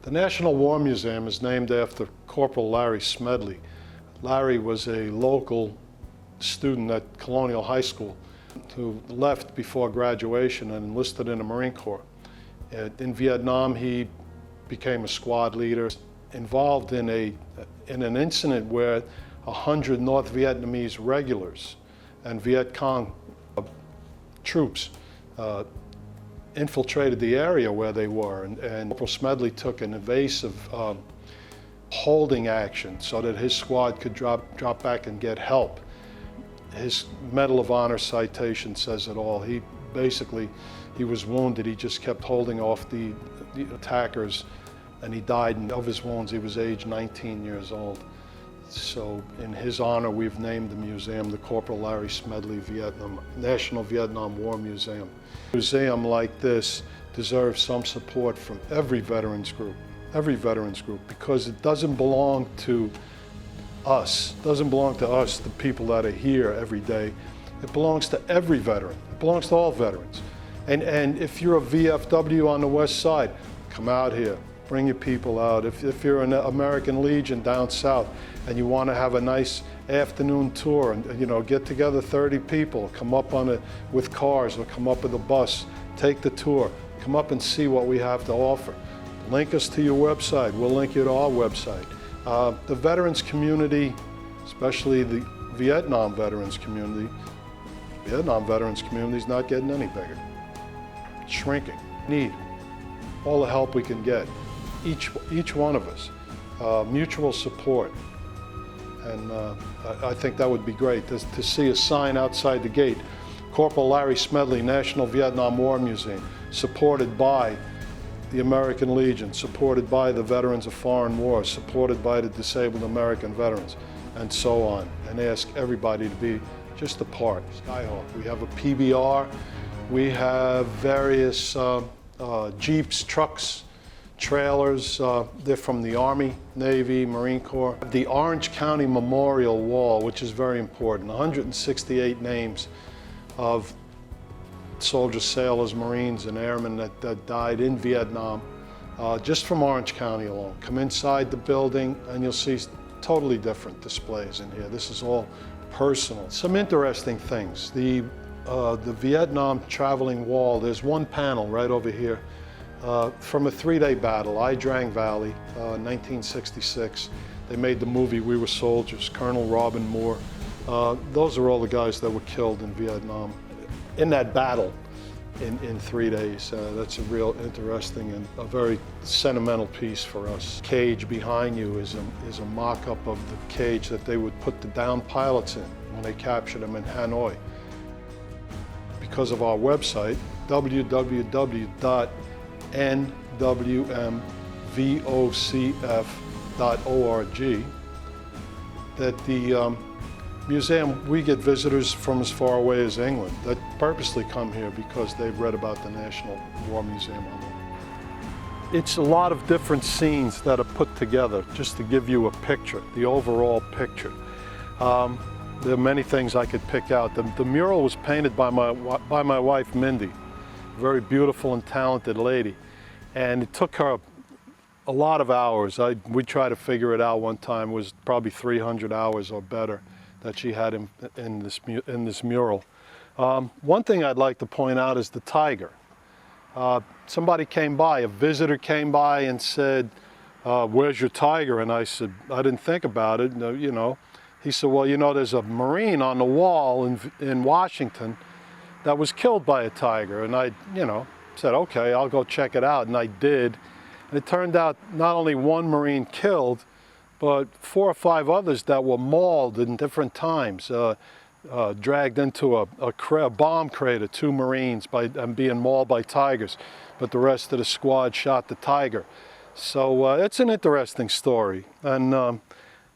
The National War Museum is named after Corporal Larry Smedley. Larry was a local student at Colonial High School who left before graduation and enlisted in the Marine Corps. In Vietnam, he became a squad leader, involved in an incident where 100 North Vietnamese regulars and Viet Cong troops infiltrated the area where they were, and Corporal Smedley took an evasive holding action so that his squad could drop back and get help. His Medal of Honor citation says it all. He was wounded. He just kept holding off the attackers, and he died. And of his wounds, he was age 19 years old. So in his honor, we've named the museum the Corporal Larry Smedley National Vietnam War Museum. A museum like this deserves some support from every veterans group, because it doesn't belong to us. It doesn't belong to us, the people that are here every day. It belongs to every veteran. It belongs to all veterans. And if you're a VFW on the West Side, come out here. Bring your people out. If you're an American Legion down south and you want to have a nice afternoon tour and get together 30 people, come up with cars or come up with a bus, take the tour, come up and see what we have to offer. Link us to your website. We'll link you to our website. The veterans community, especially the Vietnam veterans community is not getting any bigger. It's shrinking. Need all the help we can get. Each one of us, mutual support, and I think that would be great to see a sign outside the gate, Corporal Larry Smedley National Vietnam War Museum, supported by the American Legion, supported by the Veterans of Foreign Wars, supported by the Disabled American Veterans, and so on, and ask everybody to be just a part. Skyhawk, we have a PBR, we have various Jeeps, trucks, trailers. They're from the Army, Navy, Marine Corps. The Orange County Memorial Wall, which is very important, 168 names of soldiers, sailors, Marines, and airmen that died in Vietnam, just from Orange County alone. Come inside the building and you'll see totally different displays in here. This is all personal. Some interesting things. The Vietnam Traveling Wall, there's one panel right over here from a 3-day battle, Ai Drang Valley, 1966. They made the movie We Were Soldiers, Colonel Robin Moore. Those are all the guys that were killed in Vietnam in that battle in 3 days. That's a real interesting and a very sentimental piece for us. Cage behind you is a mock-up of the cage that they would put the downed pilots in when they captured them in Hanoi. Because of our website, www.nwmvocf.org, that the museum, we get visitors from as far away as England that purposely come here because they've read about the National War Museum online. It's a lot of different scenes that are put together just to give you a picture, the overall picture. There are many things I could pick out. The mural was painted by my wife, Mindy, a very beautiful and talented lady. And it took her a lot of hours. We tried to figure it out one time. It was probably 300 hours or better that she had in this mural. One thing I'd like to point out is the tiger. Somebody came by, a visitor came by and said, where's your tiger? And I said, I didn't think about it, He said, well, there's a Marine on the wall in Washington that was killed by a tiger. And I, said, okay, I'll go check it out. And I did. And it turned out not only one Marine killed, but 4 or 5 others that were mauled in different times, dragged into a bomb crater, 2 Marines being mauled by tigers. But the rest of the squad shot the tiger. So it's an interesting story. And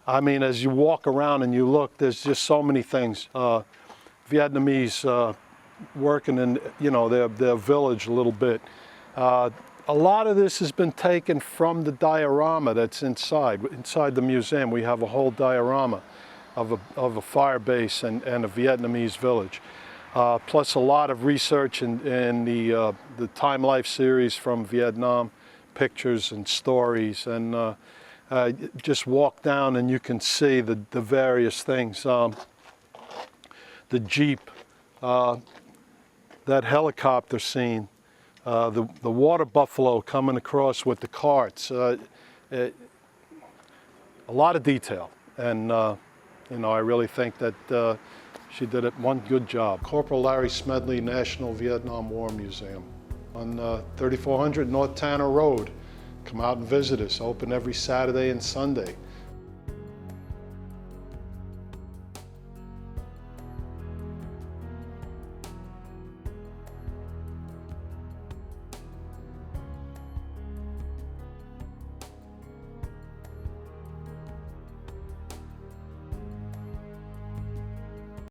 I mean, as you walk around and you look, there's just so many things. Vietnamese working in, their village a little bit. A lot of this has been taken from the diorama that's inside. Inside the museum, we have a whole diorama of a fire base and a Vietnamese village. Plus a lot of research in the Time Life series from Vietnam, pictures and stories, and just walk down and you can see the various things. The Jeep, that helicopter scene, the water buffalo coming across with the carts, a lot of detail, and you know, I really think that she did one good job. Corporal Larry Smedley National Vietnam War Museum on 3400 North Tanner Road. Come out and visit us, open every Saturday and Sunday.